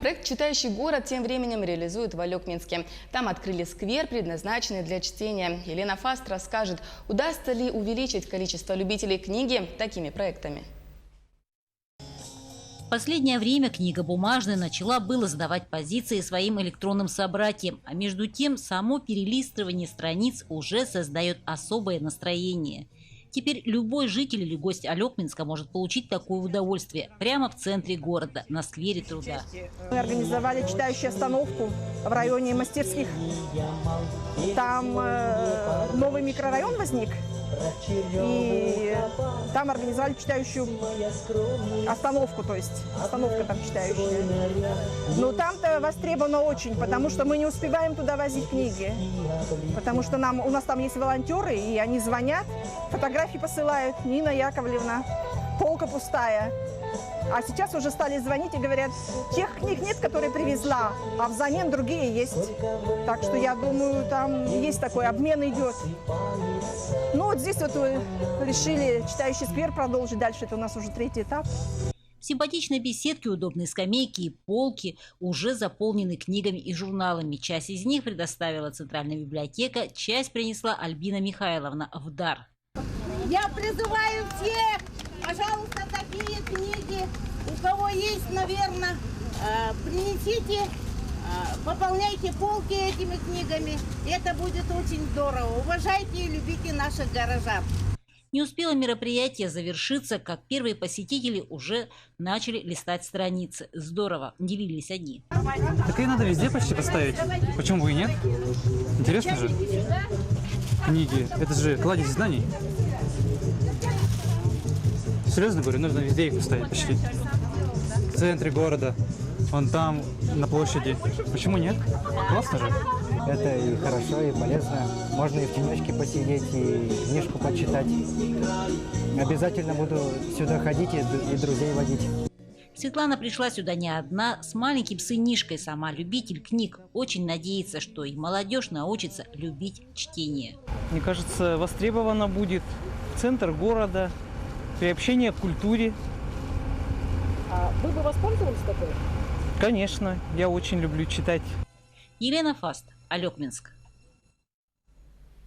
Проект «Читающий город» тем временем реализуют в Алекминске. Там открыли сквер, предназначенный для чтения. Елена Фаст расскажет, удастся ли увеличить количество любителей книги такими проектами. В последнее время книга бумажная начала было сдавать позиции своим электронным собратьям. А между тем, само перелистывание страниц уже создает особое настроение. Теперь любой житель или гость Алекминска может получить такое удовольствие прямо в центре города, на сквере Труда. Мы организовали читающую остановку в районе мастерских. Там новый микрорайон возник, и там организовали читающую остановку, то есть остановка там читающая. Но там-то востребовано очень, потому что мы не успеваем туда возить книги, потому что у нас там есть волонтеры, и они звонят, фотографии посылают: Нина Яковлевна, полка пустая. А сейчас уже стали звонить и говорят: тех книг нет, которые привезла, а взамен другие есть. Так что я думаю, там есть такой обмен идет. Ну вот здесь вот решили читающий сквер продолжить. Дальше это у нас уже 3-й этап. В симпатичной беседке удобные скамейки и полки уже заполнены книгами и журналами. Часть из них предоставила Центральная библиотека, часть принесла Альбина Михайловна в дар. Я призываю всех, пожалуйста, такие книги, у кого есть, наверное, принесите, пополняйте полки этими книгами. Это будет очень здорово. Уважайте и любите наших горожан. Не успело мероприятие завершиться, как первые посетители уже начали листать страницы. Здорово, делились они. Так и надо везде почти поставить. Почему бы и нет? Интересно же. Книги. Это же кладезь знаний. Серьезно говорю, нужно везде их поставить почти. В центре города, вон там, на площади. Почему нет? Классно же. Это и хорошо, и полезно. Можно и в тенечке посидеть, и книжку почитать. Обязательно буду сюда ходить и друзей водить. Светлана пришла сюда не одна, с маленьким сынишкой, сама любитель книг. Очень надеется, что и молодежь научится любить чтение. Мне кажется, востребовано будет центр города, приобщение к культуре. А вы бы воспользовались такой? Конечно, я очень люблю читать. Елена Фаст, Алекминск.